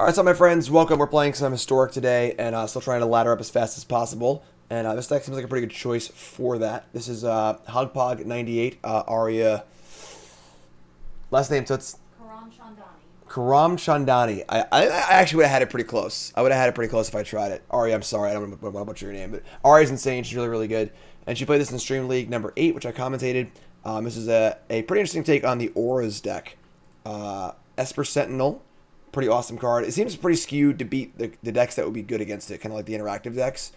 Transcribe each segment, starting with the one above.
Alright, so my friends, welcome. We're playing some Historic today, and still trying to ladder up as fast as possible. And this deck seems like a pretty good choice for that. This is Hogpog 98, Arya. Last name, so it's Karamchandani. I actually would have had it pretty close. I would have had it pretty close if I tried it. Arya, I'm sorry, I don't want to butcher your name, but Arya's insane. She's really, really good. And she played this in Stream League number 8, which I commentated. This is a pretty interesting take on the Auras deck. Esper Sentinel. Pretty awesome card. It seems pretty skewed to beat the decks that would be good against it, kind of like the interactive decks.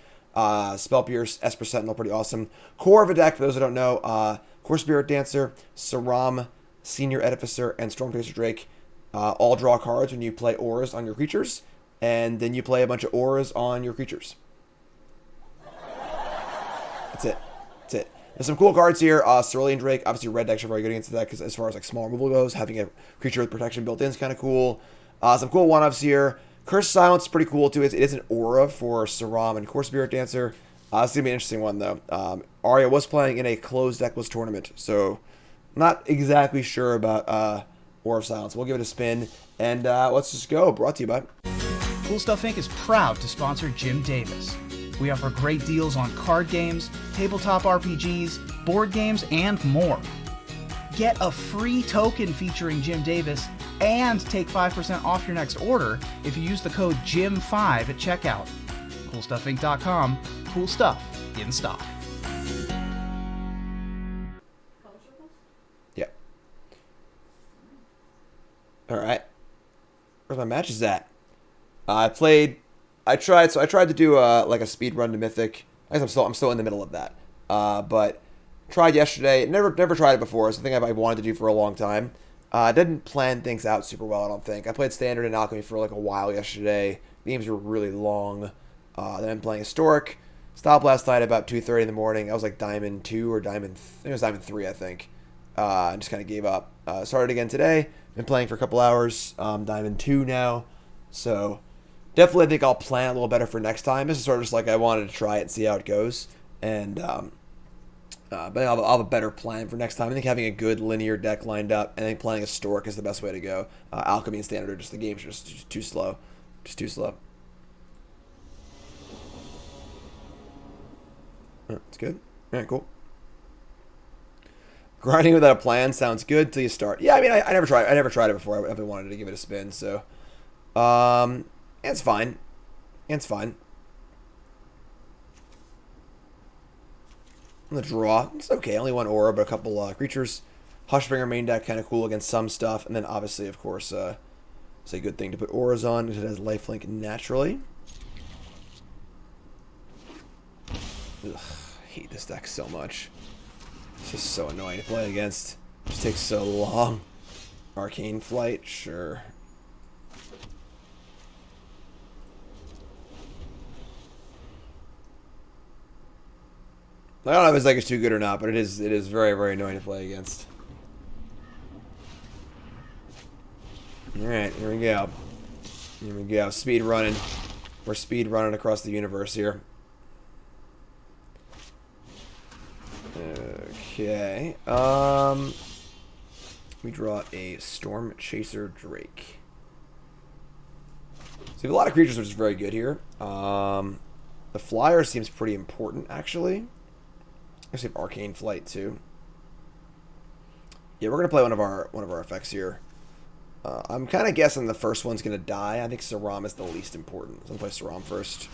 Spell Pierce, Esper Sentinel, pretty awesome. Core of a deck, for those who don't know, Core Spirit Dancer, Saram, Senior Edificer, and Stormchaser Drake all draw cards when you play auras on your creatures, and then you play a bunch of auras on your creatures. That's it. That's it. There's some cool cards here. Cerulean Drake, obviously red decks are very good against that because as far as like small removal goes, having a creature with protection built in is kind of cool. Some cool one-ups here. Curse Silence is pretty cool too. It is an aura for Saram and Core Spirit Dancer. It's going to be an interesting one though. Arya was playing in a closed decklist tournament, so not exactly sure about Aura of Silence. We'll give it a spin, and let's just go. Brought to you by Cool Stuff Inc. is proud to sponsor Jim Davis. We offer great deals on card games, tabletop RPGs, board games, and more. Get a free token featuring Jim Davis and take 5% off your next order if you use the code JIM5 at checkout. CoolStuffInc.com. Cool stuff in stock. Yeah. All right. Where's my matches at? I tried to do like a speed run to Mythic. I guess I'm still in the middle of that. But tried yesterday. Never tried it before. It's something I've wanted to do for a long time. Didn't plan things out super well, I don't think. I played Standard and Alchemy for like a while yesterday. The games were really long. Then I'm playing Historic. Stopped last night about 2:30 in the morning. I was like Diamond 2 or Diamond... I think it was Diamond 3, I think. I just kind of gave up. Started again today. Been playing for a couple hours. Diamond 2 now. So definitely I think I'll plan a little better for next time. This is sort of just like I wanted to try it and see how it goes. And... but I'll have a better plan for next time. I think having a good linear deck lined up and then playing Historic is the best way to go. Alchemy and Standard are just, the games are just too slow. Just too slow. That's good. Alright, cool. Grinding without a plan sounds good till you start. Yeah, I mean, I never tried it before. I definitely wanted to give it a spin, so. It's fine. It's fine. The draw, it's okay. Only one aura, but a couple creatures. Hushbringer main deck, kind of cool against some stuff. And then obviously, of course, it's a good thing to put auras on because it has lifelink naturally. Ugh, I hate this deck so much. It's just so annoying to play against. It just takes so long. Arcane Flight, sure. I don't know if this deck is too good or not, but it is very, very annoying to play against. Alright, here we go. Here we go. Speed running. We're speed running across the universe here. Okay. We draw a Stormchaser Drake. So we have a lot of creatures, which is very good here. The flyer seems pretty important, actually. I guess we have Arcane Flight too. Yeah, we're gonna play one of our effects here. I'm kind of guessing the first one's gonna die. I think Saram is the least important. So I'm gonna play Saram first.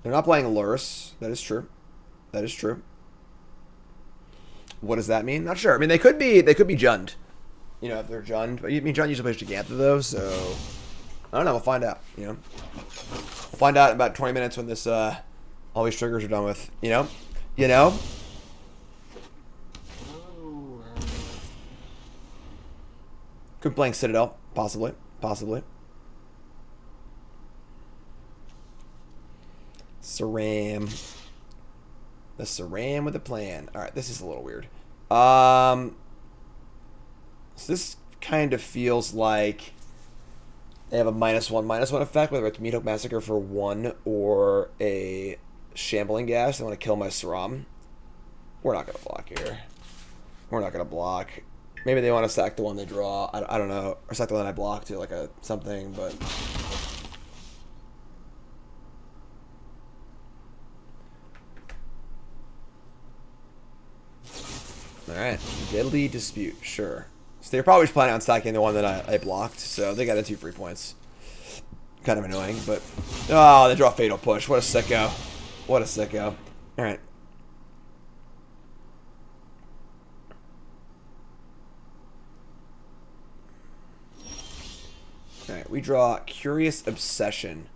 They're not playing Lurrus. That is true. That is true. What does that mean? Not sure. I mean, they could be Jund. You know, if they're Jund. But I mean, Jund usually plays Gigantha though, so. I don't know. We'll find out. You know, we'll find out in about 20 minutes when this all these triggers are done with. You know. Could be playing Citadel, possibly. Saram. The Saram with a plan. All right, this is a little weird. So this kind of feels like. They have a -1/-1 effect, whether it's Mythic Massacre for 1 or a Shambling Gas. They want to kill my Saram. We're not going to block here. We're not going to block. Maybe they want to sack the one they draw. I don't know. Or sack the one I block to, like a something, but... Alright. Deadly Dispute. Sure. So they're probably just planning on stacking the one that I blocked, so they got in 2 free points. Kind of annoying, but... Oh, they draw Fatal Push. What a sicko. What a sicko. Alright. Alright, we draw Curious Obsession.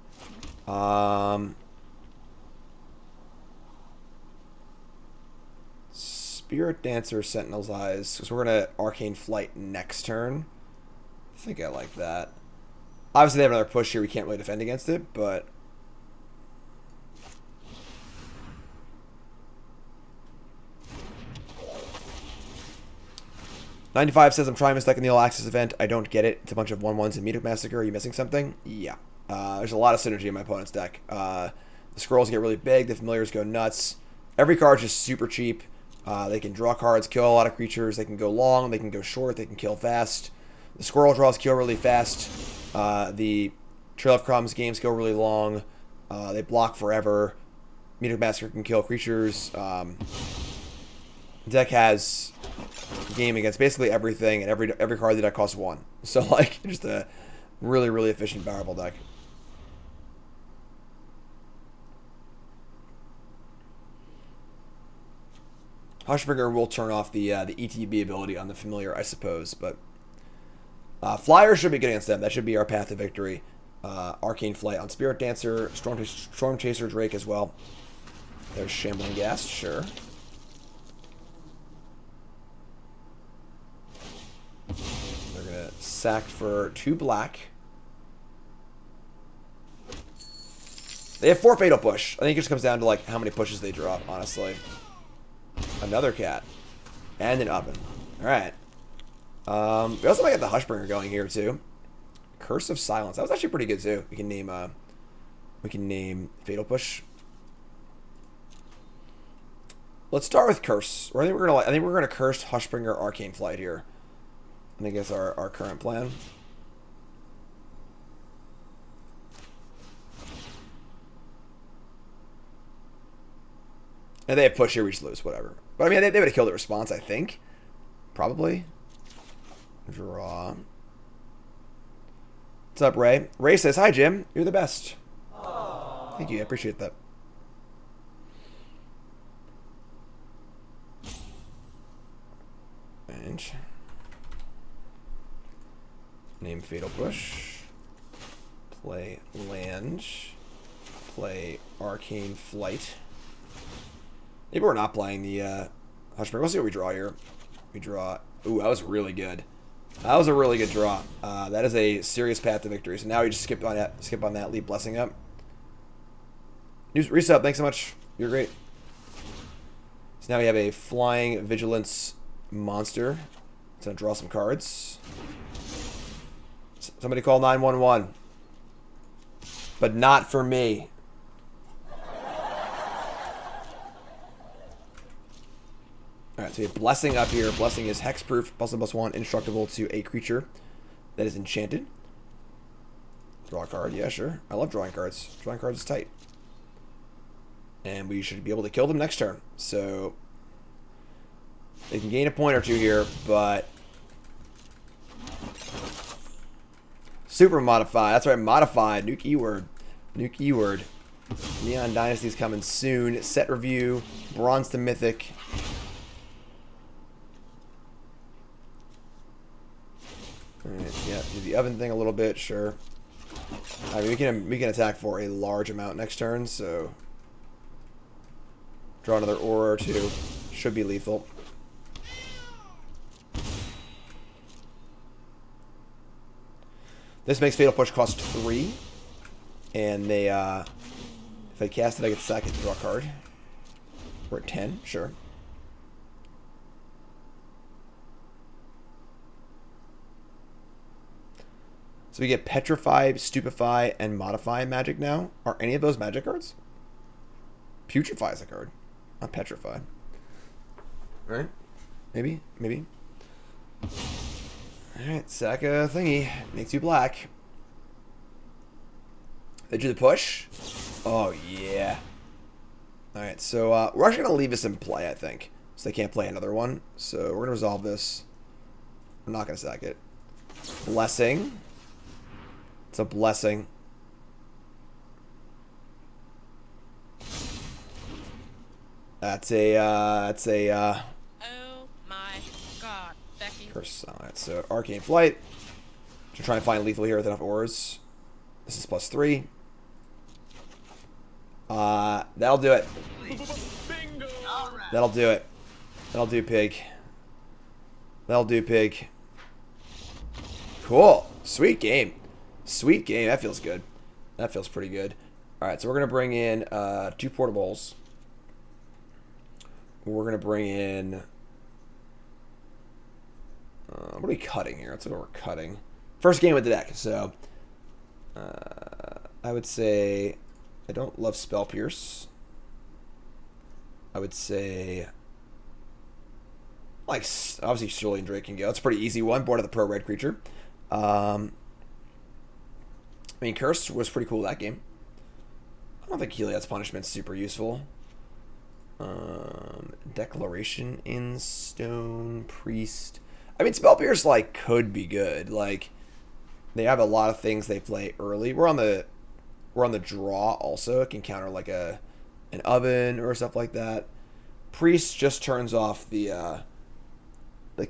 Spirit Dancer, Sentinel's Eyes. So we're going to Arcane Flight next turn. I think I like that. Obviously, they have another push here. We can't really defend against it, but... $95 says, I'm trying to stack in the All Access event. I don't get it. It's a bunch of 1/1s in Mythic Massacre. Are you missing something? Yeah. There's a lot of synergy in my opponent's deck. The scrolls get really big. The familiars go nuts. Every card's just super cheap. They can draw cards, kill a lot of creatures. They can go long. They can go short. They can kill fast. The squirrel draws kill really fast. The Trail of Crumbs games go really long. They block forever. Mythic Massacre can kill creatures. The deck has game against basically everything, and every card in the deck costs 1. So, like, just a really, really efficient powerful deck. Hushbringer will turn off the ETB ability on the familiar, I suppose, but Flyer should be good against them. That should be our path to victory. Arcane Flight on Spirit Dancer, Storm Chaser Drake as well. There's Shambling Ghast, sure. They're going to sack for 2 black. They have 4 Fatal Push. I think it just comes down to, like, how many pushes they drop, honestly. Another cat. And an oven. Alright. We also might get the Hushbringer going here, too. Curse of Silence. That was actually pretty good, too. We can name Fatal Push. Let's start with Curse. I think we're gonna curse Hushbringer Arcane Flight here. I think that's our current plan. And they have push here, we just lose, whatever. But I mean, they would have killed the response, I think. Probably. Draw. What's up, Ray? Ray says, hi, Jim. You're the best. Aww. Thank you. I appreciate that. And name Fatal Push. Play land. Play Arcane Flight. Maybe we're not playing the Hushbringer. We'll see what we draw here. We draw... Ooh, that was really good. That was a really good draw. That is a serious path to victory. So now we just skip on that, leave Blessing up. News reset, thanks so much. You're great. So now we have a Flying Vigilance monster. It's gonna draw some cards. Somebody call 911. But not for me. Alright, so we have Blessing up here. Blessing is hexproof, +1/+1, indestructible to a creature that is enchanted. Draw a card, yeah, sure. I love drawing cards. Drawing cards is tight. And we should be able to kill them next turn. So they can gain a point or 2 here, but super modify. That's right, modified. New keyword. New keyword. Neon Dynasty's coming soon. Set review. Bronze to Mythic. Alright, yeah, do the oven thing a little bit, sure. I mean, we can attack for a large amount next turn, so draw another aura or 2. Should be lethal. This makes Fatal Push cost 3, and they if I cast it, I get to sack it to draw a card. We're at 10, sure. So we get Petrify, Stupefy, and Modify magic now. Are any of those magic cards? Putrefy is a card, not Petrify. Right? Maybe? Maybe. Alright, sack a thingy. Makes you black. They do the push. Oh, yeah. Alright, so we're actually going to leave this in play, I think. So they can't play another one. So we're going to resolve this. I'm not going to sack it. Blessing. It's a blessing. That's a, Oh my god, Becky. curse. Alright, so Arcane Flight. To try and find lethal here with enough ores. This is +3. That'll do it. That'll do it. That'll do, pig. That'll do, pig. Cool. Sweet game. Sweet game. That feels good. That feels pretty good. Alright, so we're going to bring in 2 portables. We're going to bring in... what are we cutting here? Let's look what we're cutting. First game with the deck, so... I would say... I don't love Spell Pierce. I would say... Like, obviously, Cerulean Drake can go. It's a pretty easy one. Board of the Pro Red creature. I mean, Curse was pretty cool that game. I don't think Heliod's Punishment's super useful. Declaration in Stone Priest. I mean, Spell Pierce, like, could be good. Like, they have a lot of things they play early. We're on the draw also. It can counter like an oven or stuff like that. Priest just turns off the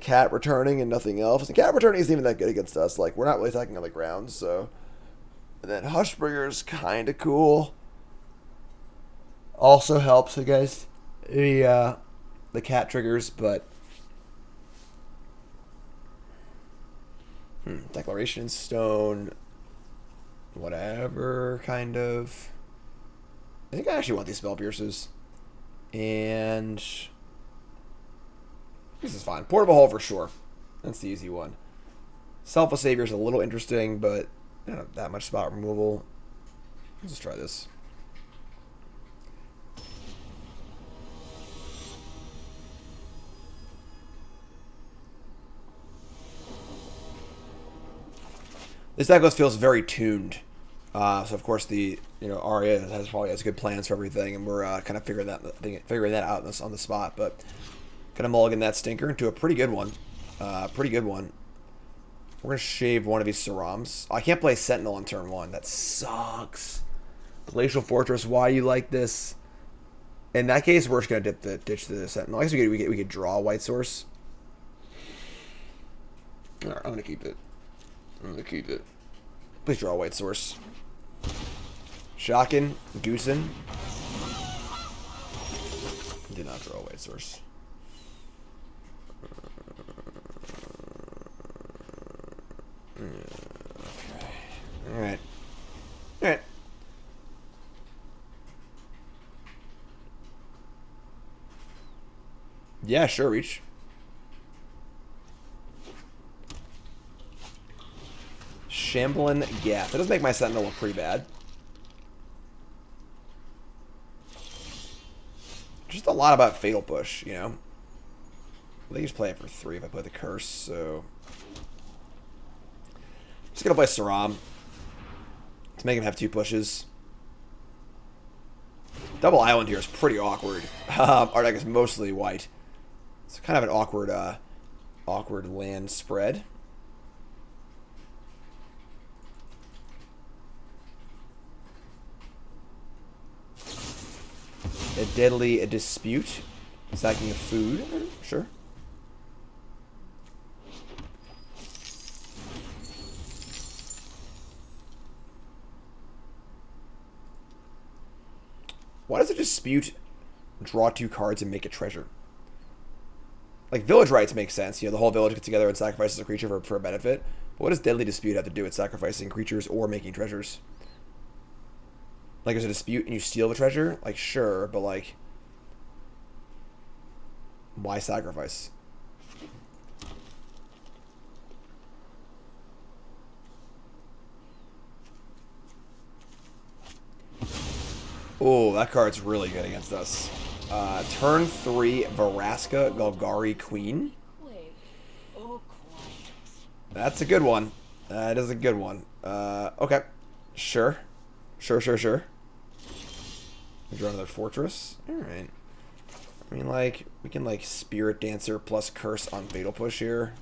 cat returning and nothing else. The cat returning isn't even that good against us. Like, we're not really attacking on the ground, so. And then Hushbringer's kind of cool. Also helps against the cat triggers, but Declaration in Stone, whatever, kind of. I think I actually want these Spell Pierces. And this is fine. Portable Hole for sure. That's the easy one. Selfless Savior is a little interesting, but not have that much spot removal. Let's just try this. This decklist feels very tuned. So of course Arya probably has good plans for everything, and we're kind of figuring that out on the spot. But gonna mulligan that stinker into a pretty good one. We're gonna shave one of these Sarams. I can't play Sentinel on turn 1. That sucks. Glacial Fortress. Why you like this? In that case, we're just gonna ditch the Sentinel. I guess we could draw a white source. All right, I'm gonna keep it. Please draw a white source. Shocking, Goosen. Did not draw a white source. Okay. Alright. Alright. Yeah, sure, reach. Shambling Gaff. That does make my Sentinel look pretty bad. Just a lot about Fatal Push, you know? They just play it for 3 if I play the Curse, so... Just gonna play Saram to make him have 2 pushes. Double Island here is pretty awkward. Our deck is mostly white. It's kind of an awkward land spread. A Deadly Dispute. Sacking of food. Sure. Why does a dispute draw 2 cards and make a treasure? Like, Village Rights makes sense. You know, the whole village gets together and sacrifices a creature for a benefit. But what does Deadly Dispute have to do with sacrificing creatures or making treasures? Like, there's a dispute and you steal the treasure? Like, sure, but like... Why sacrifice? Oh, that card's really good against us. Turn 3, Varaska, Golgari, Queen. That's a good one. That is a good one. Okay. Sure. Sure. We draw another fortress. Alright. I mean, like, we can, like, Spirit Dancer plus Curse on Fatal Push here.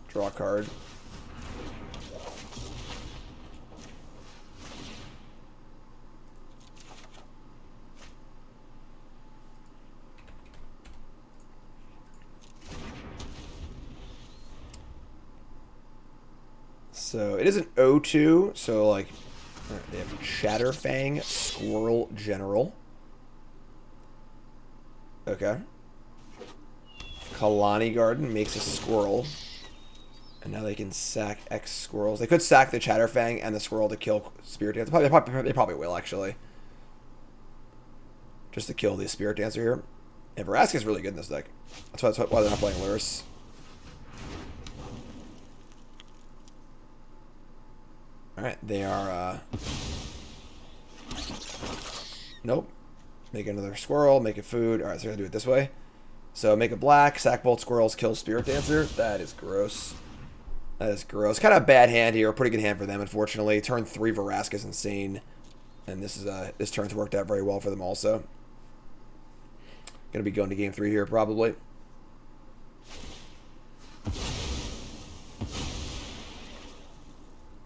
Draw a card. So it is an O2, so like they have Chatterfang, Squirrel General. Okay. Kalani Garden makes a squirrel. And now they can sack X squirrels. They could sack the Chatterfang and the squirrel to kill Spirit Dancer. They probably will, actually. Just to kill the Spirit Dancer here. And Vraska's really good in this deck. That's why they're not playing Lurrus. Alright, they are, nope. Make another squirrel, make it food. Alright, so we're gonna do it this way. So make a black, sack both squirrels, kill Spirit Dancer. That is gross. That is gross. Kind of a bad hand here. A pretty good hand for them, unfortunately. Turn 3 Vraska is insane. And this turn's worked out very well for them also. Gonna be going to game 3 here, probably.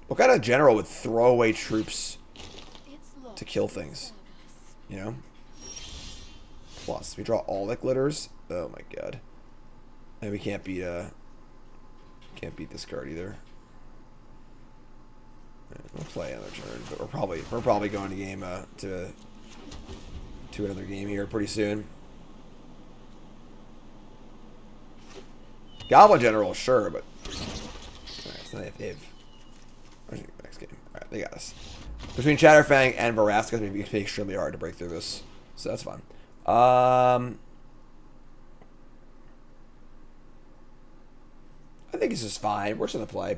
What kind of general would throw away troops to kill things? You know? Plus, we draw all the glitters. Oh my god. And we can't beat this card either. We'll play another turn, but we're probably going to game to another game here pretty soon. Goblin General, sure, but alright, so they've next game. Alright, they got us. Between Chatterfang and Vraska, it's going to be extremely hard to break through this. So that's fine. I think this is fine. We're just going to play.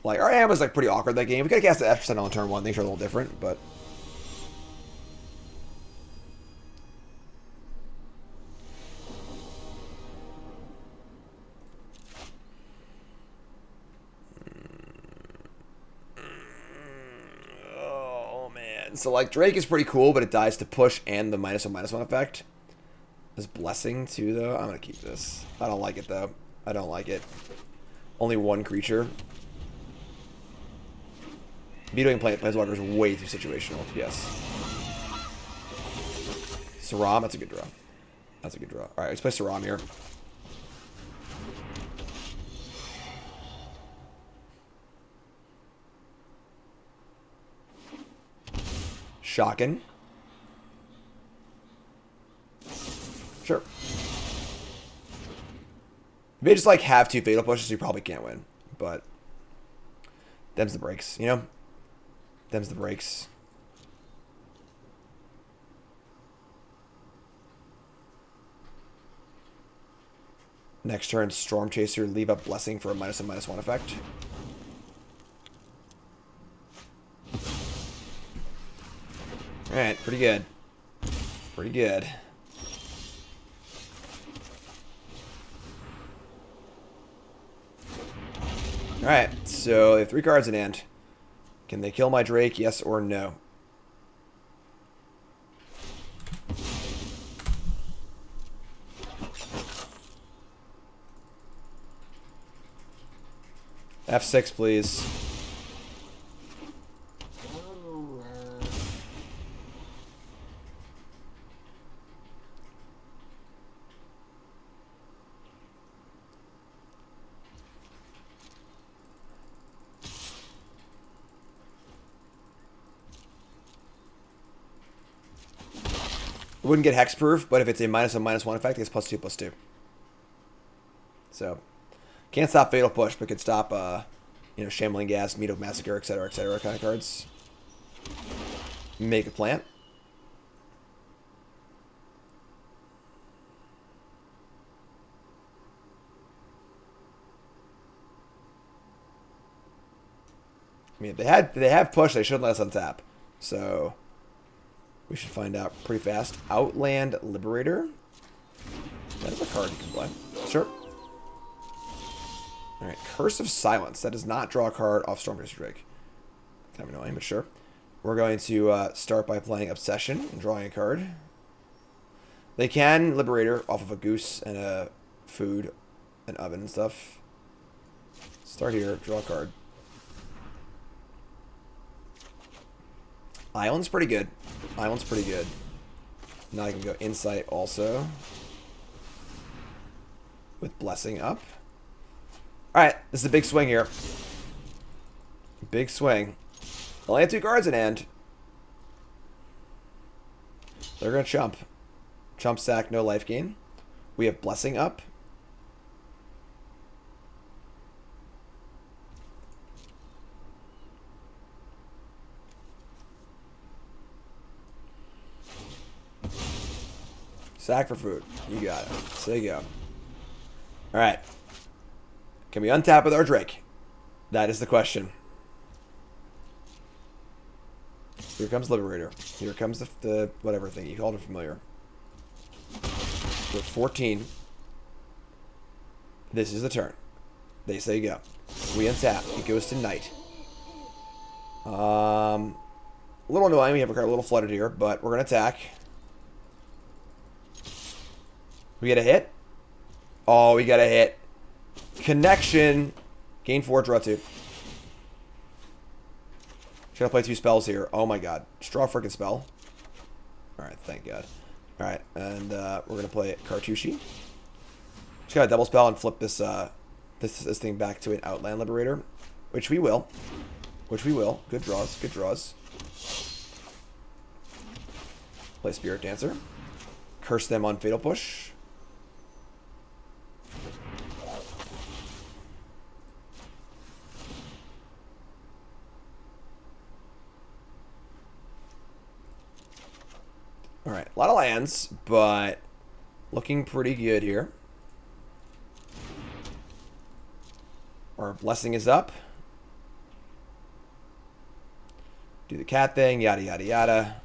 Like, our hand was like pretty awkward that game. We could have cast the F% on turn 1. Things are a little different, but... So, like, Drake is pretty cool, but it dies to push and the -1/-1 effect. This Blessing, too, though. I'm going to keep this. I don't like it, though. I don't like it. Only one creature. Vetoing Planeswalker is way too situational. Yes. Saram, that's a good draw. That's a good draw. Alright, let's play Saram here. Shocking. Sure. If they just like have 2 fatal pushes, you probably can't win. But them's the breaks, you know? Them's the breaks. Next turn, Storm Chaser, leave up Blessing for a -1/-1 effect. Alright, pretty good. Pretty good. Alright, so they have 3 cards in hand. Can they kill my Drake, yes or no? F6, please. Wouldn't get hexproof, but if it's a -1/-1 effect, it's +2/+2. So, can't stop Fatal Push, but could stop, you know, Shambling Gas, Meadow Massacre, etc., kind of cards. Make a plant. I mean, if they have push, they shouldn't let us untap. So, We should find out pretty fast. Outland Liberator. That is a card you can play. Sure. Alright, Curse of Silence. That does not draw a card off Stormcast Drake. Kind of annoying, but sure. We're going to start by playing Obsession and drawing a card. They can Liberator off of a Goose and a Food and Oven and stuff. Start here, draw a card. Island's pretty good. Island's pretty good. Now I can go Insight also. With Blessing up. Alright, this is a big swing here. Big swing. Only have 2 cards in hand. They're going to chump. Chump sack, no life gain. We have Blessing up. Sack for food. You got it. So there you go. Alright. Can we untap with our Drake? That is the question. Here comes Liberator. Here comes the whatever thing. You called it familiar. We're 14. This is the turn. They say go. We untap. It goes to Knight. A little annoying. We have a card a little flooded here, but we're going to attack. We get a hit. Oh, we got a hit. Connection. Gain 4, draw 2. Should I play 2 spells here? Oh my god. Just draw a freaking spell. Alright, thank god. Alright, and we're going to play Cartouche. Just got a double spell and flip this this thing back to an Outland Liberator. Which we will. Which we will. Good draws. Good draws. Play Spirit Dancer. Curse them on Fatal Push. Alright, a lot of lands, but looking pretty good here. Our Blessing is up. Do the cat thing, yada yada yada.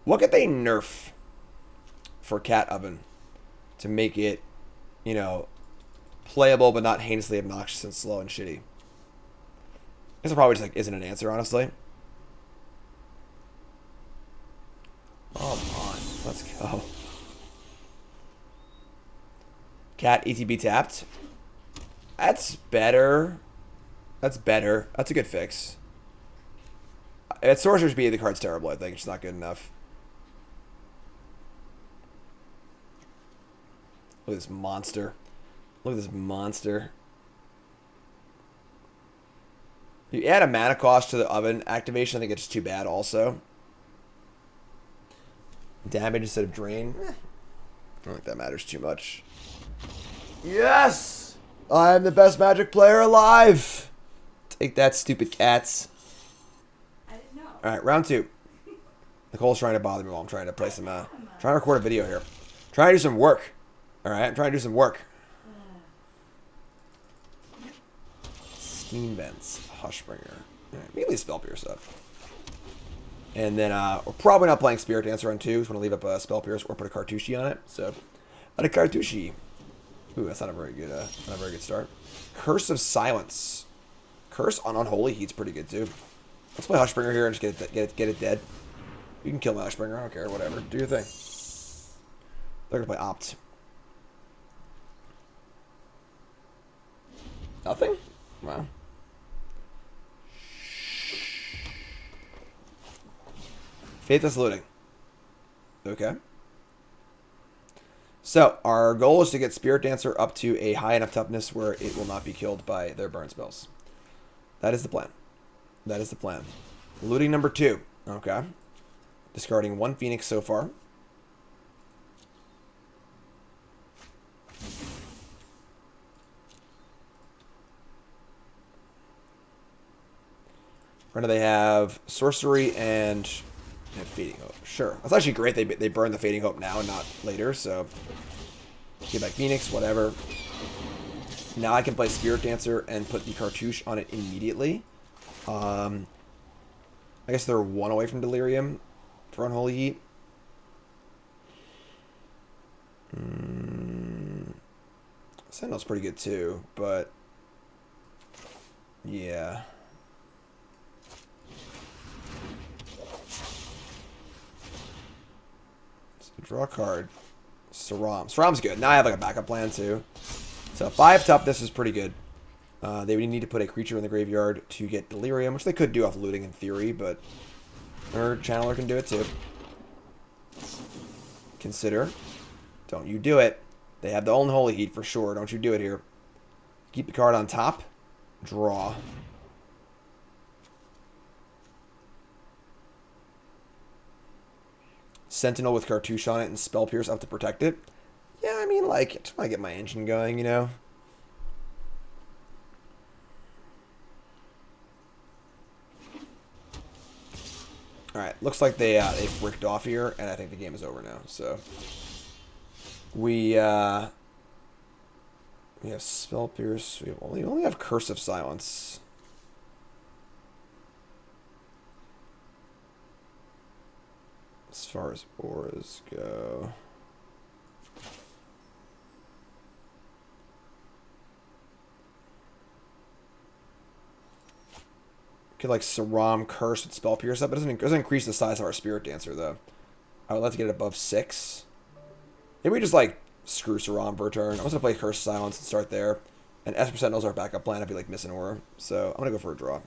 What could they nerf for Cat Oven to make it, you know, playable but not heinously obnoxious and slow and shitty? I guess it probably just like isn't an answer, honestly. Come on, let's go. Cat ETB tapped. That's better. That's better. That's a good fix. At Sorcerer's Speed, the card's terrible, I think. It's not good enough. Look at this monster. Look at this monster. You add a mana cost to the Oven activation, I think it's just too bad also. Damage instead of drain. I don't think that matters too much. Yes! I'm the best Magic player alive! Take that, stupid cats. I didn't know. Alright, round 2. Nicole's trying to bother me while I'm trying to play some, trying to record a video here. Trying to do some work. Alright, I'm trying to do some work. Steam Vents, Hushbringer. Alright, immediately Spell Pierce up. And then we're probably not playing Spirit Dancer on 2. Just want to leave up a Spell Pierce or put a Cartouche on it. So, on a Cartouche. Ooh, that's not a very good start. Curse of Silence. Curse on Unholy Heat's pretty good too. Let's play Hushbringer here and just get it dead. You can kill my Hushbringer, I don't care, whatever. Do your thing. They're gonna play Opt. Nothing? Wow. Faithless Looting. Okay. So, our goal is to get Spirit Dancer up to a high enough toughness where it will not be killed by their burn spells. That is the plan. That is the plan. Looting number 2. Okay. Discarding 1 Phoenix so far. Where do they have Sorcery and Fading Hope? Sure. That's actually great. They burn the Fading Hope now and not later, so get back Phoenix, whatever. Now I can play Spirit Dancer and put the cartouche on it immediately. I guess they're 1 away from Delirium for Unholy Heat. Sentinel's pretty good too, but yeah. So draw a card. Saram. Saram's good. Now I have like a backup plan too. So 5 toughness is pretty good. They would need to put a creature in the graveyard to get Delirium, which they could do off looting in theory, but our Channeler can do it too. Consider. Don't you do it. They have the Unholy Heat for sure. Don't you do it here. Keep the card on top. Draw. Sentinel with Cartouche on it and Spell Pierce up to protect it. Yeah, I mean, like, I just want to get my engine going, you know? Alright, looks like they've bricked off here, and I think the game is over now, so... We have Spell Pierce. We only have Curse of Silence. As far as auras go. Could like Saram Curse with Spell Pierce up. It doesn't increase the size of our Spirit Dancer though. I would like to get it above 6. Maybe we just, like, screw Saram for a turn. I'm just going to play Curse Silence and start there. And Esper Sentinel's our backup plan. I'd be, like, missing Aura. So, I'm going to go for a draw.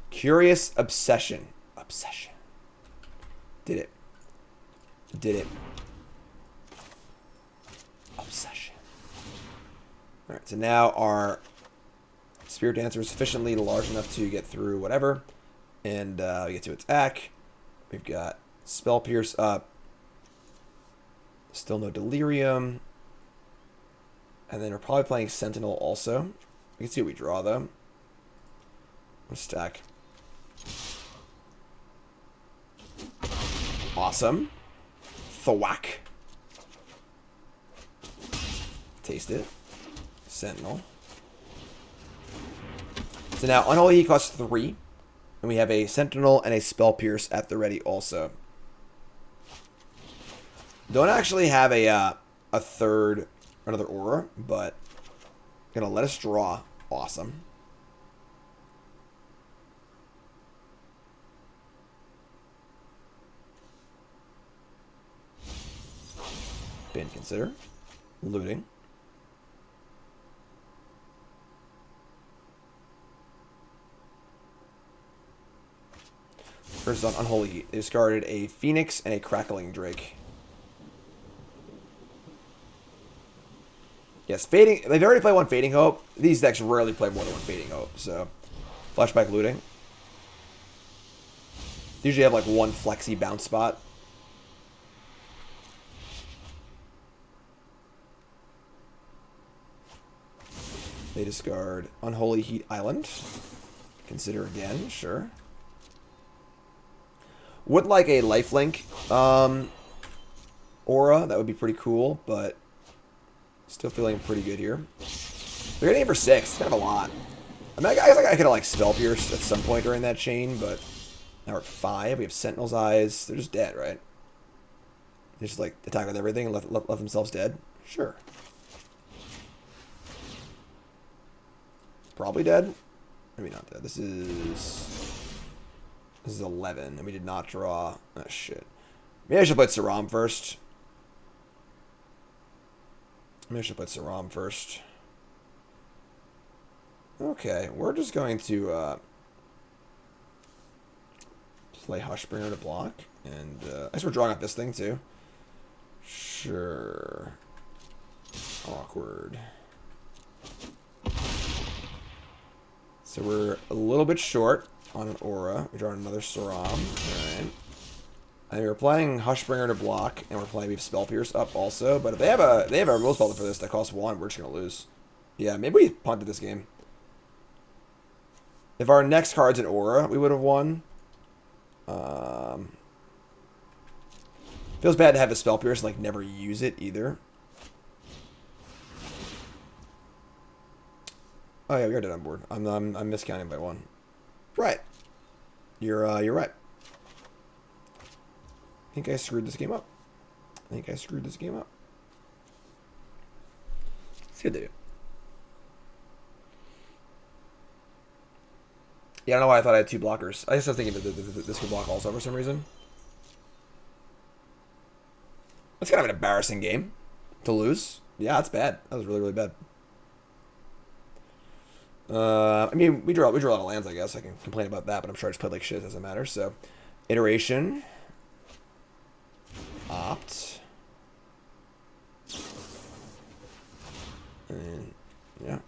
Curious Obsession. Obsession. Did it. Did it. Obsession. Alright, so now our... Spirit Dancer is sufficiently large enough to get through whatever. And we get to attack. We've got Spell Pierce up. Still no Delirium. And then we're probably playing Sentinel also. We can see what we draw though. Let's stack. Awesome. Thwack. Taste it. Sentinel. So now, Unholy Heat costs 3. And we have a Sentinel and a Spell Pierce at the ready also. Don't actually have a third, another Aura, but gonna let us draw. Awesome. Bin consider. Looting. First on Unholy Heat. They discarded a Phoenix and a Crackling Drake. Yes, Fading. They've already played one Fading Hope. These decks rarely play more than one Fading Hope, so flashback looting. They usually have like one flexy bounce spot. They discard Unholy Heat Island. Consider again, sure. Would like a lifelink aura. That would be pretty cool, but still feeling pretty good here. They're getting it for 6. It's kind of a lot. I mean, I guess I could have like Spell Pierce at some point during that chain, but now we're at 5. We have Sentinel's Eyes. They're just dead, right? They just like attack with everything and left themselves dead. Sure. Probably dead. Maybe not dead. This is 11, and we did not draw. Oh, shit. Maybe I should play Saram first. Okay, we're just going to play Hushbringer to block. And I guess we're drawing up this thing, too. Sure. Awkward. So we're a little bit short on an Aura. We draw another Saram. Alright. And we're playing Hushbringer to block, and we have Spell Pierce up also. But if they have a removal spell for this that costs 1, we're just gonna lose. Yeah, maybe we punted this game. If our next card's an Aura, we would have won. Feels bad to have a spell pierce, like never use it either. Oh yeah, we are dead on board. I'm miscounting by 1. Right. You're right. I think I screwed this game up. Let's see what they do. Yeah, I don't know why I thought I had 2 blockers. I guess I was thinking that this could block also for some reason. That's kind of an embarrassing game to lose. Yeah, that's bad. That was really, really bad. I mean, we draw a lot of lands, I guess. I can complain about that, but I'm sure I just played like shit. It doesn't matter. So, iteration. Opt. And, yeah.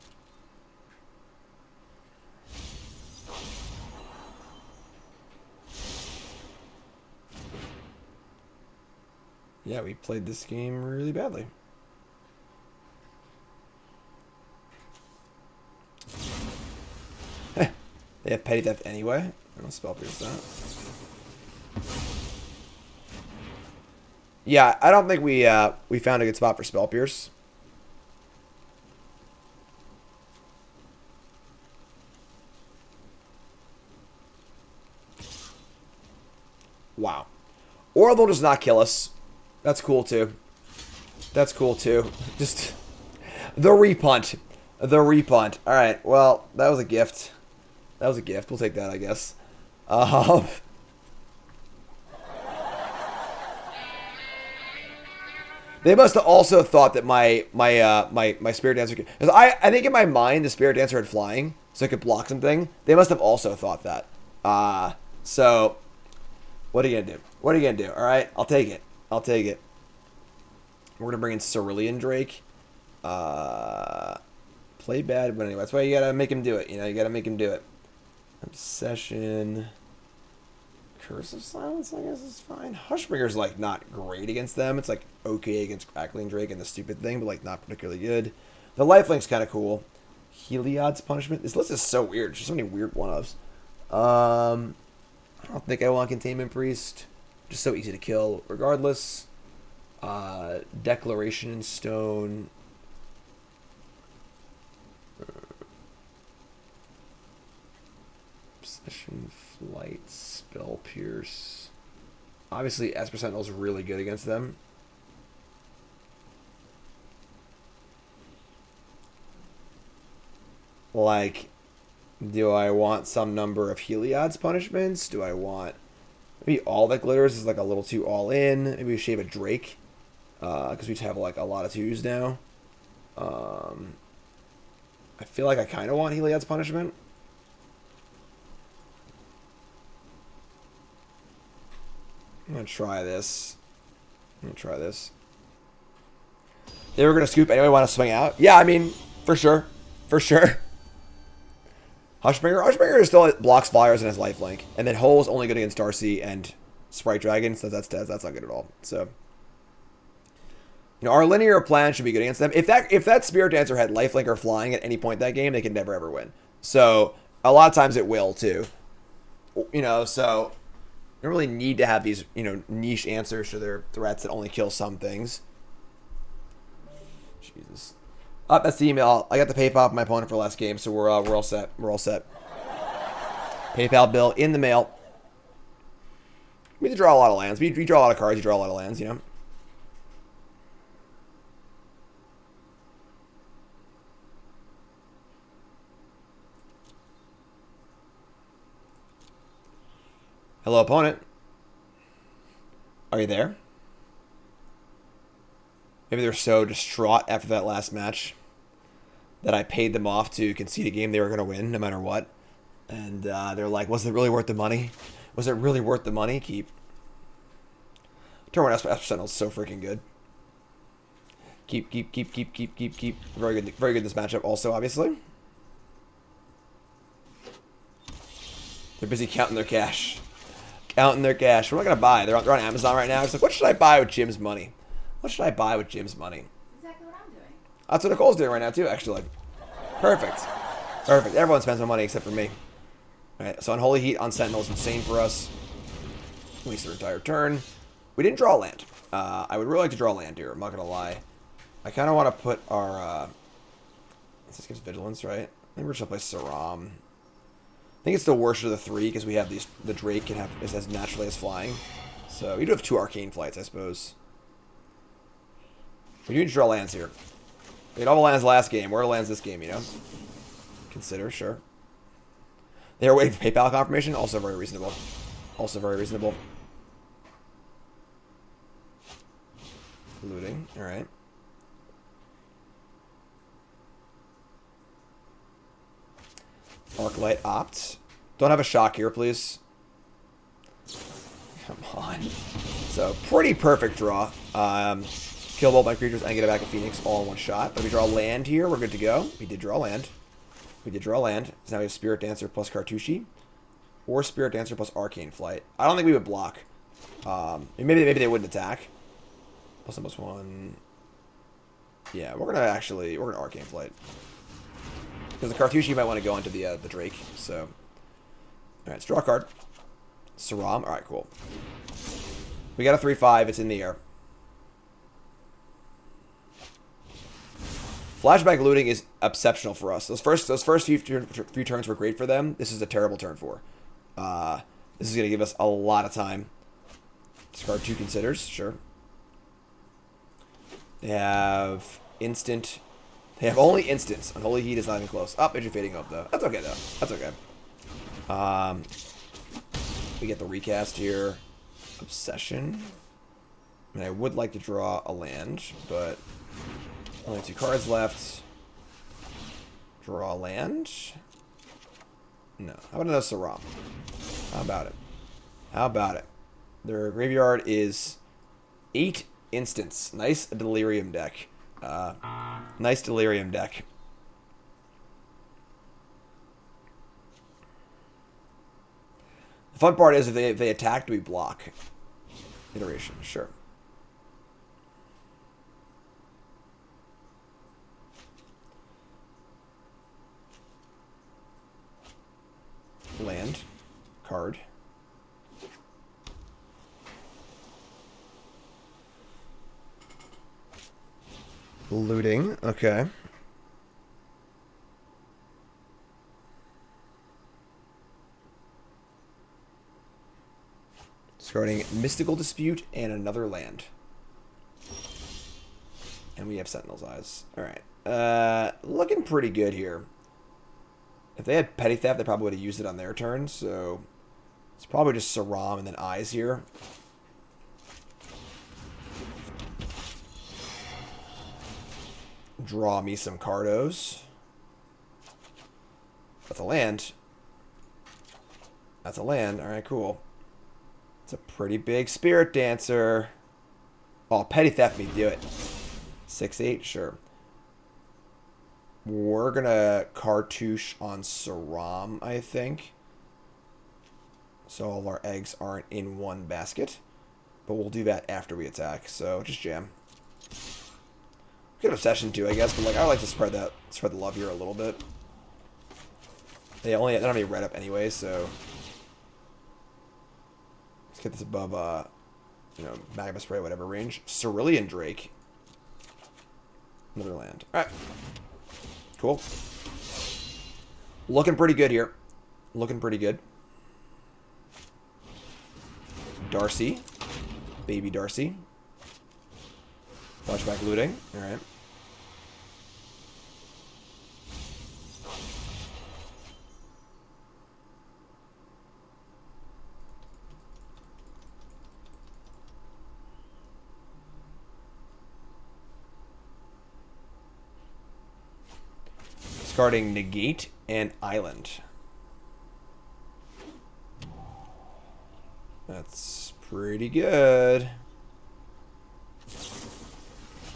Yeah, we played this game really badly. They have petty theft anyway. I'll spell pierce that. Yeah, I don't think we found a good spot for spell pierce. Wow. Or they'll just not kill us. That's cool too. Just the repunt. Alright, well, that was a gift. We'll take that, I guess. They must have also thought that my Spirit Dancer could... Because I think in my mind, the Spirit Dancer had flying, so it could block something. They must have also thought that. So, what are you going to do? Alright, I'll take it. We're going to bring in Cerulean Drake. Play bad, but anyway, that's why you got to make him do it. You got to make him do it. Obsession. Curse of Silence, I guess, is fine. Hushbringer's, like, not great against them. It's, like, okay against Crackling Drake and the stupid thing, but, like, not particularly good. The Lifelink's kind of cool. Heliod's Punishment. This list is so weird. There's so many weird one-ofs. I don't think I want Containment Priest. Just so easy to kill. Regardless. Declaration in Stone. Obsession, Flight, Spell Pierce. Obviously, Esper Sentinel's really good against them. Like, do I want some number of Heliod's punishments? Do I want... Maybe all that glitters is like a little too all in. Maybe we shave a Drake. Because we just have like a lot of 2s now. I feel like I kind of want Heliod's punishment. I'm going to try this. They were going to scoop anyway, want to swing out? Yeah, I mean, for sure. Hushbringer still blocks flyers and has lifelink. And then Hole's only good against Darcy and Sprite Dragon, so that's not good at all. So, our linear plan should be good against them. If that Spirit Dancer had lifelink or flying at any point in that game, they could never ever win. So, a lot of times it will too. So... You don't really need to have these, niche answers to their threats that only kill some things. Jesus. That's the email. I got the PayPal from my opponent for last game, so we're all set. PayPal bill in the mail. We need to draw a lot of lands. We draw a lot of cards. You draw a lot of lands, Hello, opponent. Are you there? Maybe they're so distraught after that last match that I paid them off to concede a game they were going to win no matter what. And they're like, was it really worth the money? Keep. Turn 1 Esper Sentinel's so freaking good. Keep. Very good this matchup also, obviously. They're busy counting their cash. We're not going to buy. They're on Amazon right now. It's like, what should I buy with Jim's money? Exactly what I'm doing. That's what Nicole's doing right now, too, actually. Perfect. Everyone spends my money except for me. All right, so Unholy Heat on Sentinel is insane for us. At least their entire turn. We didn't draw land. I would really like to draw land here. I'm not going to lie. I kind of want to put our... this gives vigilance, right? Maybe we're just going to play Saram. I think it's the worst of the three because we have these... The Drake can have is as naturally as flying. So we do have 2 arcane flights, I suppose. We do need to draw lands here. We had all the lands last game. Where are the lands this game, you know? Consider, sure. They are waiting for PayPal confirmation. Also very reasonable. Also very reasonable. Looting. Alright. Arclight opt. Don't have a shock here, please. Come on. So, pretty perfect draw. Kill both my creatures and get it back a Phoenix all in one shot. If we draw land here, we're good to go. We did draw land. We did draw land. So now we have Spirit Dancer plus Cartouche. Or Spirit Dancer plus Arcane Flight. I don't think we would block. Maybe they wouldn't attack. Plus one. Yeah, we're gonna Arcane Flight. Because the Cartouche might want to go into the Drake. So, all right, let's draw a card. Saram. All right, cool. We got a 3/5. It's in the air. Flashback looting is exceptional for us. Those first few turns were great for them. This is a terrible turn for. This is going to give us a lot of time. Discard 2 considers, sure. They have instant. They have only instants. Unholy Heat is not even close. Oh, Edge of Fading Hope, though. That's okay, though. That's okay. We get the recast here. Obsession. I mean, I would like to draw a land, but only 2 cards left. Draw land. No. How about another Saram? How about it? How about it? Their graveyard is 8 instants. Nice Delirium deck. Nice Delirium deck. The fun part is if they attack, do we block? Iteration, sure. Land. Card. Looting. Okay. Discarding Mystical Dispute and another land. And we have Sentinel's Eyes. Alright. Looking pretty good here. If they had Petty Theft, they probably would have used it on their turn, so it's probably just Saram and then Eyes here. Draw me some Cardos. That's a land. That's a land. Alright, cool. It's a pretty big Spirit Dancer. Oh, Petty Theft me do it. 6/8, sure. We're gonna Cartouche on Saram, I think. So all of our eggs aren't in one basket. But we'll do that after we attack, so just jam. We could Obsession too, I guess, but like I like to spread the love here a little bit. They don't have any red up anyway, so let's get this above Magma Spray, whatever range. Cerulean Drake. Another land. Alright. Cool. Looking pretty good here. Looking pretty good. Darcy. Baby Darcy. Flashback looting. Alright. Discarding Negate and Island. That's pretty good.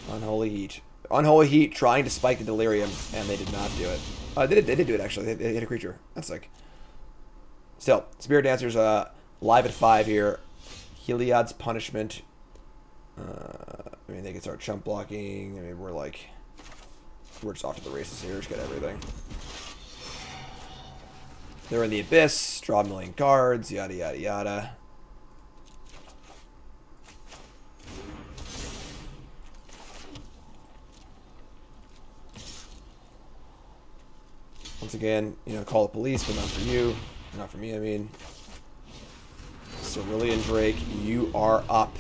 Unholy Heat. Unholy Heat trying to spike the Delirium, and they did not do it. They did do it, actually. They hit a creature. That's sick. Still, Spirit Dancer's live at 5 here. Heliod's Punishment. I mean, they can start chump blocking. I mean, we're just off to the races here. Just get everything. They're in the Abyss. Draw a million cards. Yada, yada, yada. Once again, you know, call the police, but not for you. Not for me, I mean. Cerulean Drake, you are up.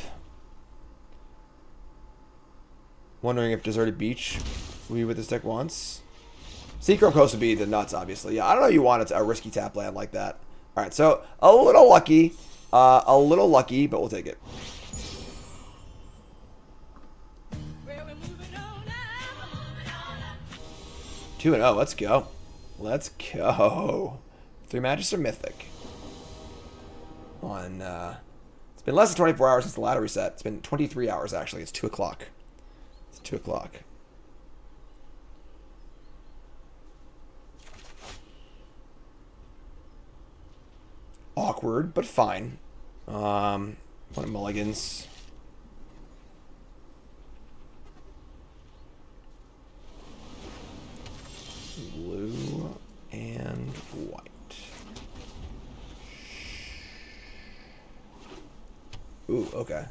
Wondering if Deserted Beach will be what this deck wants. Secret Coast would be the nuts, obviously. Yeah, I don't know if you want a risky tap land like that. Alright, so a little lucky. But we'll take it. Two and 0, let's go. Let's go. 3 matches are Mythic. It's been less than 24 hours since the ladder reset. It's been 23 hours, actually. It's 2 o'clock. It's 2 o'clock. Awkward, but fine. One of mulligans. Blue and white. Ooh, okay.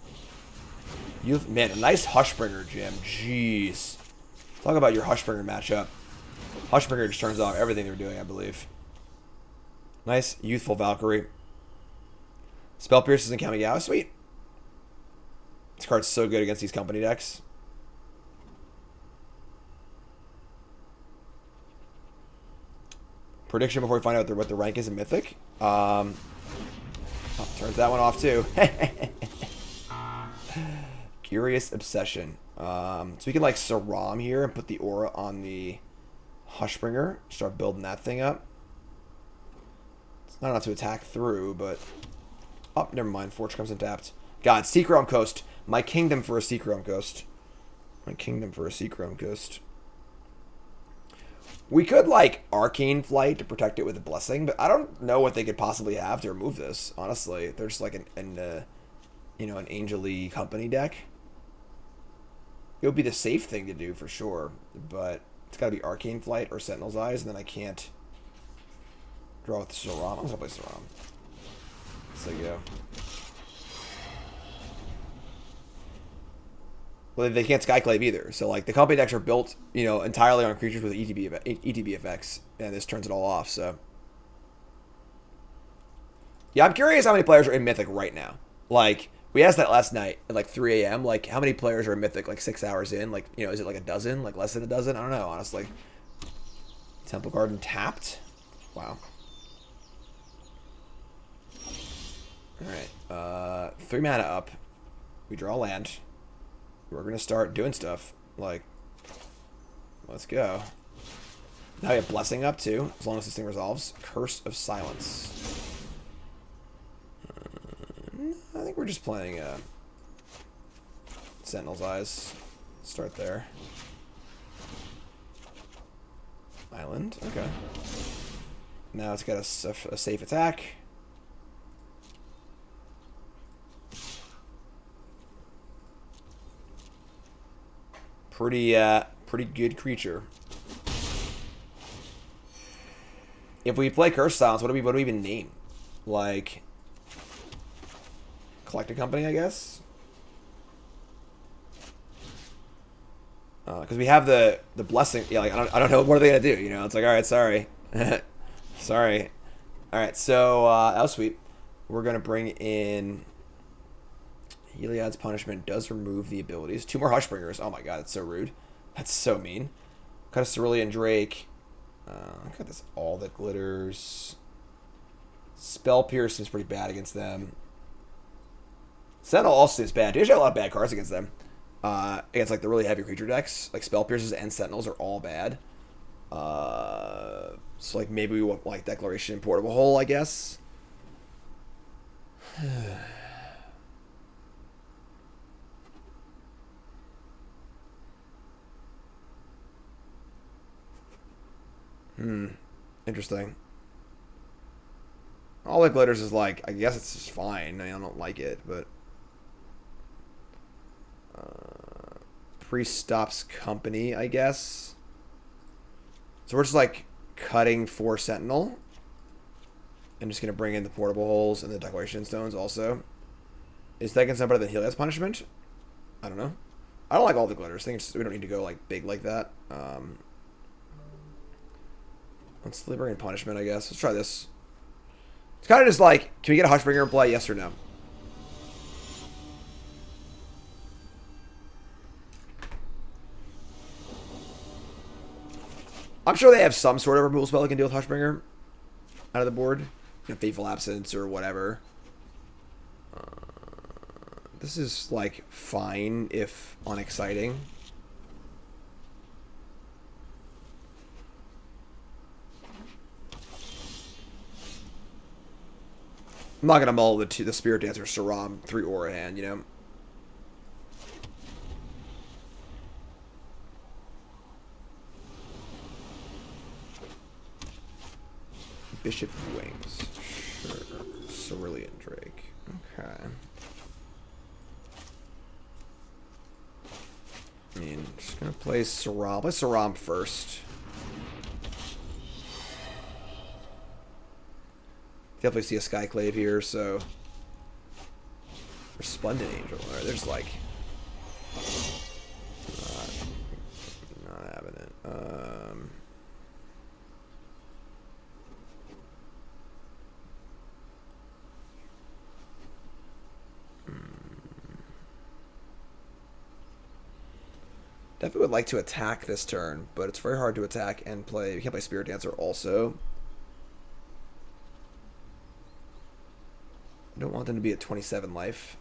Man, a nice Hushbringer, Jim. Jeez. Talk about your Hushbringer matchup. Hushbringer just turns off everything they're doing, I believe. Nice, youthful Valkyrie. Spell Pierces and Kamigawa, sweet. This card's so good against these company decks. Prediction before we find out what the rank is in Mythic. Oh, turns that one off too. Curious Obsession. So we can like Saram here and put the aura on the Hushbringer. Start building that thing up. It's not enough to attack through, but... Oh, never mind. Forge comes untapped. God, Secret Realm Coast. My kingdom for a Secret Realm Coast. My kingdom for a Secret Realm Coast. We could, like, Arcane Flight to protect it with a Blessing, but I don't know what they could possibly have to remove this, honestly. They're just like an Angel-y company deck. It would be the safe thing to do for sure, but it's got to be Arcane Flight or Sentinel's Eyes, and then I can't draw with Saram. I'm going to play Saram. So go. Well, they can't Skyclave either. So, like, the company decks are built, you know, entirely on creatures with ETB effects, and this turns it all off, so. Yeah, I'm curious how many players are in Mythic right now. Like, we asked that last night at, like, 3 a.m. Like, how many players are in Mythic, like, 6 hours in? Like, you know, is it, like, a dozen? Like, less than a dozen? I don't know, honestly. Temple Garden tapped. Wow. Alright, 3 mana up. We draw land. We're gonna start doing stuff. Like, let's go. Now we have Blessing up too, as long as this thing resolves. Curse of Silence. I think we're just playing Sentinel's Eyes. Start there. Island, okay. Now it's got a safe attack. Pretty good creature. If we play Curse Silence, what do we even name? Like, Collected Company, I guess. Because we have the Blessing. Yeah, like I don't know what are they gonna do. You know, it's like, all right, sorry, sorry. All right, so that was sweet. We're gonna bring in. Heliod's Punishment does remove the abilities. 2 more Hushbringers. Oh my god, that's so rude. That's so mean. Cut a Cerulean Drake. Got this All That Glitters. Spell Pierce is pretty bad against them. Sentinel also is bad. There's a lot of bad cards against them. Against like the really heavy creature decks. Like Spell Pierces and Sentinels are all bad. So like maybe we want like Declaration and Portable Hole, I guess. Interesting. All That Glitters is like, I guess it's just fine. I mean, I don't like it, but... Priest stops company, I guess. So we're just like cutting 4 Sentinel. And just going to bring in the Portable Holes and the Declaration Stones also. Is that better than Heliod's Punishment? I don't know. I don't like All the Glitters. I think we don't need to go like big like that. Let's Liberating Punishment, I guess. Let's try this. It's kind of just like, can we get a Hushbringer in play? Yes or no? I'm sure they have some sort of removal spell that can deal with Hushbringer out of the board. You know, Fateful Absence or whatever. This is, like, fine if unexciting. I'm not going to mull the Spirit Dancer Saram 3 Aura hand, you know? Bishop Wings. Sure. Cerulean Drake. Okay. I mean, just going to play Saram. Play Saram first. Definitely see a Skyclave here, so... Resplendent Angel. Alright, there's like... Not having it. Definitely would like to attack this turn, but it's very hard to attack and play. You can't play Spirit Dancer also. I don't want them to be at 27 life.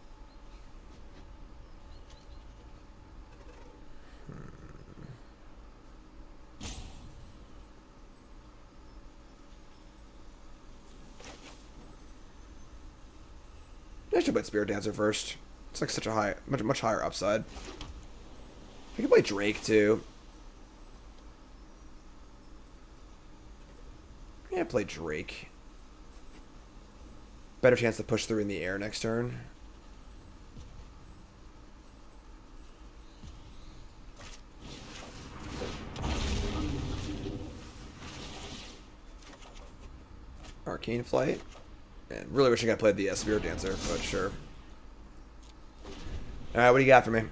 I should play Spirit Dancer first. It's like such a high, much higher upside. I can play Drake too. Yeah, play Drake. Better chance to push through in the air next turn. Arcane Flight. And really wishing I played the Spirit Dancer, but sure. Alright, what do you got for me?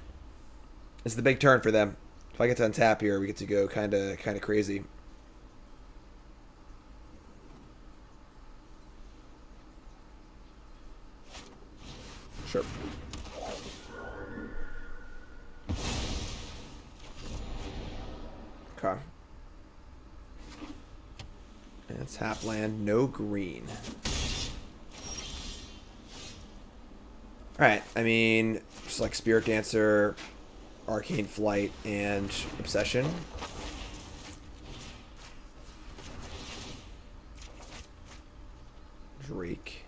This is the big turn for them. If I get to untap here, we get to go kind of crazy. Sure. Okay. And it's half land, no green. Alright, I mean, just like Spirit Dancer, Arcane Flight, and Obsession. Drake.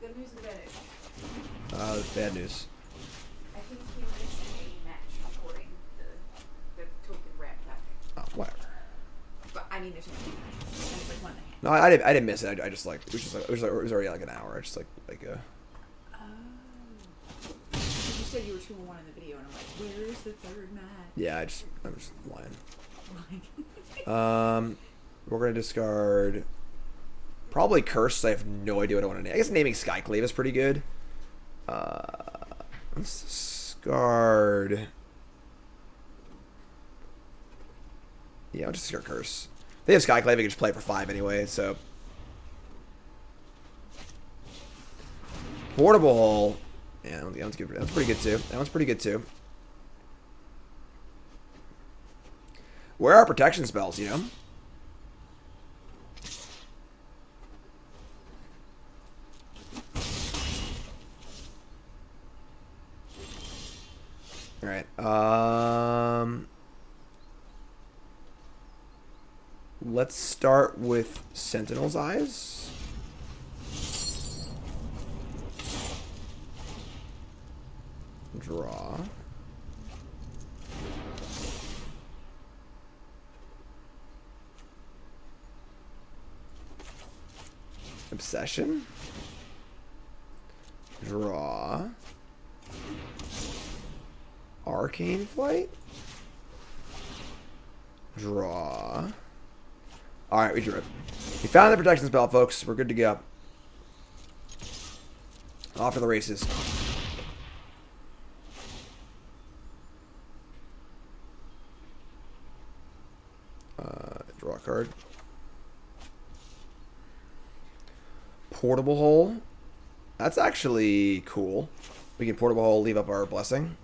Good news or bad news? Bad news. I think he missed a match according to the token wrap pack. Oh, whatever. But I mean, there's no matches. And it's like one and a half. No, I didn't miss it. I just like it was already like an hour. I just like You said you were 2-1 in the video, and I'm like, where's the third match? yeah. I'm just lying. We're gonna discard probably Curse. I have no idea what I want to name. I guess naming Skyclave is pretty good. Let's discard. Yeah, I'll just discard Curse. They have Skyclave. I can just play it for 5 anyway. So Portable Hole. Yeah, that one's good. That's pretty good too. That one's pretty good too. Where are protection spells, you know? Alright. Let's start with Sentinel's Eyes. Draw. Obsession. Draw. Arcane Flight. Draw. Alright, we drew it. We found the protection spell, folks. We're good to go. Off to the races. Draw a card. Portable hole. That's actually cool. We can portable hole, leave up our blessing.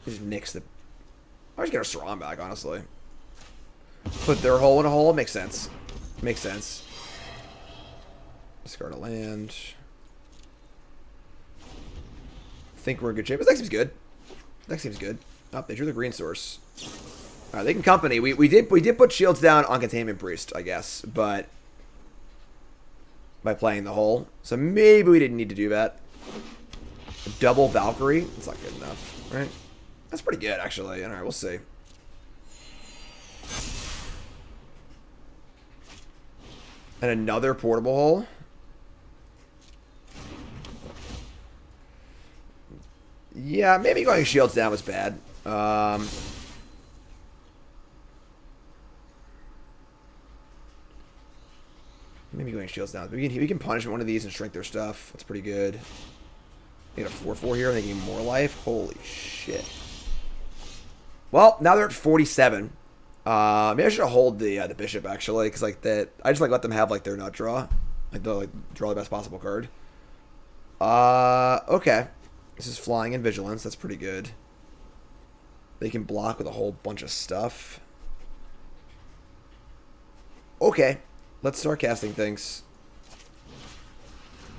Just nix the... I just get our Saran back, honestly. Put their hole in a hole. Makes sense. Makes sense. Discard a land. Think we're in good shape. This deck seems good. Deck seems good. Oh, they drew the green source. Alright, they can company. We did put shields down on Containment Priest, I guess, but by playing the hole. So maybe we didn't need to do that. A double Valkyrie? That's not good enough, right? That's pretty good, actually. Alright, we'll see. And another portable hole. Yeah, maybe going shields down was bad. Maybe going shields down. We can punish one of these and shrink their stuff. That's pretty good. They get a 4/4 here and they gain more life. Holy shit. Well, now they're at 47. Maybe I should hold the bishop actually, because like that, I just like let them have like their nut draw, like they'll like draw the best possible card. Okay, this is flying and vigilance. That's pretty good. They can block with a whole bunch of stuff. Okay, let's start casting things.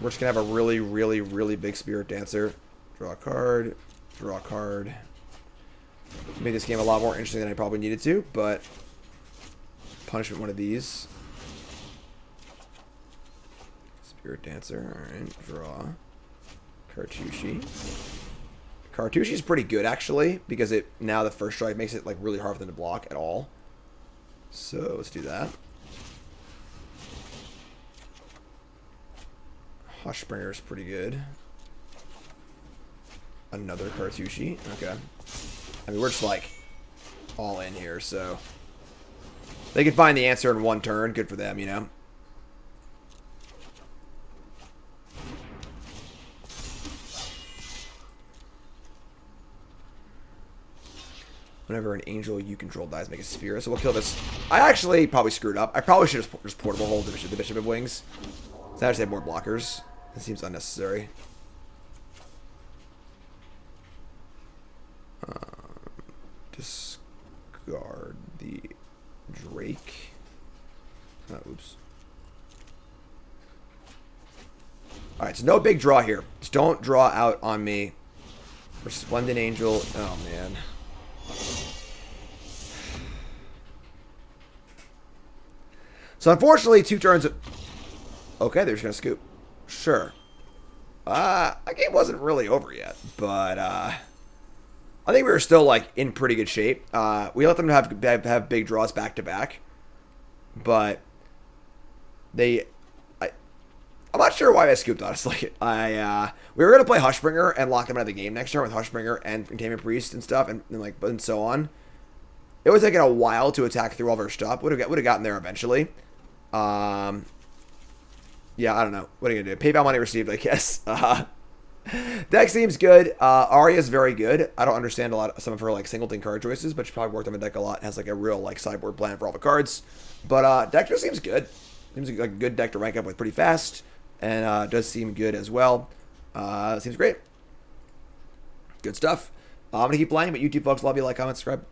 We're just gonna have a really, really, really big Spirit Dancer. Draw a card. Draw a card. Made this game a lot more interesting than I probably needed to, but punishment one of these. Spirit Dancer, alright, draw. Cartouche. Cartouche's pretty good actually, because it now the first strike makes it like really hard for them to block at all. So let's do that. Hushbringer is pretty good. Another Cartouche, okay. I mean, we're just, like, all in here, so... They can find the answer in one turn. Good for them, you know? Whenever an angel you control dies, make a spear. So we'll kill this. I actually probably screwed up. I probably should have just portable hold the Bishop of Wings. So I just have more blockers. It seems unnecessary. Discard the Drake. Oops. Alright, so no big draw here. Just don't draw out on me. Resplendent Angel. Oh, man. So, unfortunately, 2 turns... Okay, they're just going to scoop. Sure. That game wasn't really over yet, but... I think we were still, like, in pretty good shape. We let them have big draws back-to-back. But I'm not sure why I scooped, honestly. We were going to play Hushbringer and lock them out of the game next turn with Hushbringer and Containment Priest and stuff, and so on. It was taking a while to attack through all of our stuff. Would have gotten there eventually. Yeah, I don't know. What are you going to do? PayPal money received, I guess. Deck seems good. Arya's very good. I don't understand some of her like singleton card choices, but she probably worked on the deck a lot. Has like a real like sideboard plan for all the cards. But deck just seems good. Seems like a good deck to rank up with pretty fast, and does seem good as well. Seems great. Good stuff. I'm gonna keep playing, but YouTube folks, love you, like, comment, subscribe.